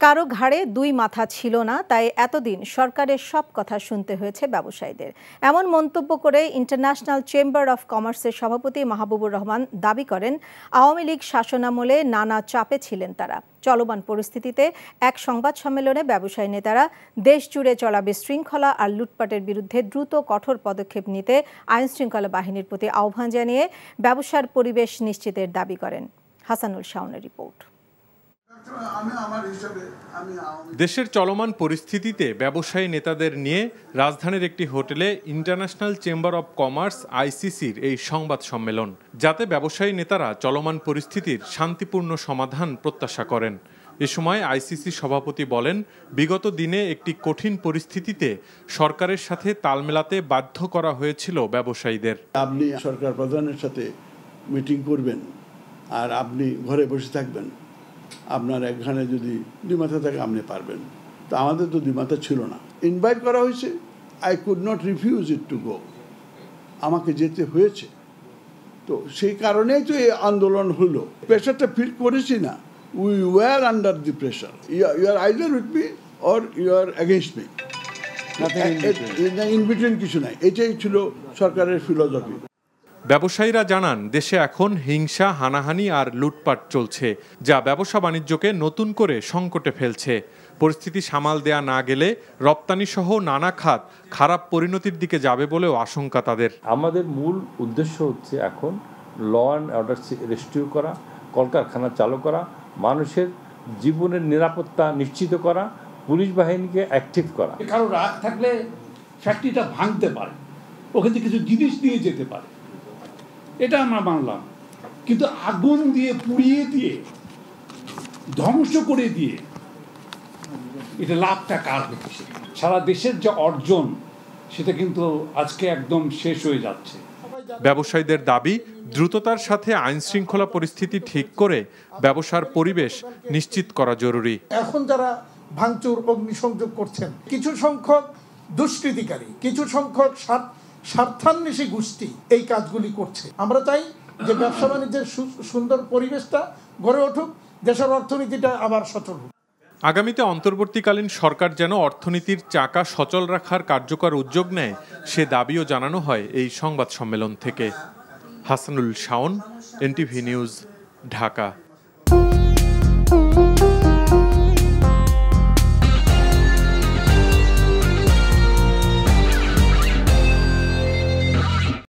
কারো ঘাড়ে দুই মাথা ছিল না, তাই এতদিন সরকারের সব কথা শুনতে হয়েছে ব্যবসায়ীদের। এমন মন্তব্য করে ইন্টারন্যাশনাল চেম্বার অফ কমার্সের সভাপতি মাহবুবুর রহমান দাবি করেন, আওয়ামী লীগ শাসনামলে নানা চাপে ছিলেন তারা। চলমান পরিস্থিতিতে এক সংবাদ সম্মেলনে ব্যবসায়ী নেতারা দেশ জুড়ে চলা বিশৃঙ্খলা আর লুটপাটের বিরুদ্ধে দ্রুত কঠোর পদক্ষেপ নিতে আইনশৃঙ্খলা বাহিনীর প্রতি আহ্বান জানিয়ে ব্যবসার পরিবেশ নিশ্চিতের দাবি করেন। হাসানুল শাওনের রিপোর্ট। দেশের চলমান পরিস্থিতিতে ব্যবসায়ী নেতাদের নিয়ে রাজধানীর একটি হোটেলে ইন্টারন্যাশনাল চেম্বার অব কমার্স আইসিসির এই সংবাদ সম্মেলন, যাতে ব্যবসায়ী নেতারা চলমান পরিস্থিতির শান্তিপূর্ণ সমাধান প্রত্যাশা করেন। এ সময় আইসিসি সভাপতি বলেন, বিগত দিনে একটি কঠিন পরিস্থিতিতে সরকারের সাথে তাল মেলাতে বাধ্য করা হয়েছিল ব্যবসায়ীদের। আপনি সরকার প্রধানের সাথে মিটিং করবেন আর আপনি ঘরে বসে থাকবেন, আপনার একখানে যদি দুই মাথা থাকে আপনি পারবেন। তো আমাদের তো দুই মাথা ছিল না। ইনভাইট করা হয়েছে, I could not refuse it to go, আমাকে যেতে হয়েছে। তো সেই কারণেই তো এই আন্দোলন হলো। প্রেশারটা ফিল করেছি না, we were under the pressure. You are either with me or you are against me, in between কিছু নাই। এটাই ছিল সরকারের ফিলোসফি। ব্যবসায়ীরা জানান, দেশে এখন হিংসা, হানাহানি আর লুটপাট চলছে, যা ব্যবসা বাণিজ্যকে নতুন করে সংকটে ফেলছে। পরিস্থিতি সামাল দেয়া না গেলে রপ্তানি সহ নানা খাত খারাপ পরিণতির দিকে যাবে বলেও আশঙ্কা তাদের। আমাদের মূল উদ্দেশ্য হচ্ছে এখন ল অ্যান্ড অর্ডার রেস্টিউর করা, কলকারখানা চালু করা, মানুষের জীবনের নিরাপত্তা নিশ্চিত করা, পুলিশ বাহিনীকে অ্যাক্টিভ করা। কারো রাগ থাকলে ফ্যাক্টরিটা ভাঙতে পারে, ওখান থেকে কিছু জিনিস নিয়ে যেতে পারে, এটা আমরা মানলাম। কিন্তু আগুন দিয়ে পুড়িয়ে দিয়ে ধ্বংস করে দিয়ে এটা লাভটা কার হচ্ছে? সারা দেশের যে অর্জন সেটা কিন্তু আজকে একদম শেষ হয়ে যাচ্ছে। ব্যবসায়ীদের দাবি, দ্রুততার সাথে আইন শৃঙ্খলা পরিস্থিতি ঠিক করে ব্যবসার পরিবেশ নিশ্চিত করা জরুরি। এখন যারা ভাঙচুর, অগ্নিসংযোগ করছেন, কিছু সংখ্যক দুষ্কৃতিকারী, কিছু সংখ্যক স্বার্থান্বেষী গোষ্ঠী এই কাজগুলি করছে। আমরা চাই যে ব্যবসা বাণিজ্যের সুন্দর পরিবেশটা গড়ে উঠুক, দেশের অর্থনীতিটা আবার সচল হোক। আগামীতে অন্তর্বর্তীকালীন সরকার যেন অর্থনীতির চাকা সচল রাখার কার্যকর উদ্যোগ নেয়, সে দাবিও জানানো হয় এই সংবাদ সম্মেলন থেকে। Hasanul Shaon, NTV news, Dhaka.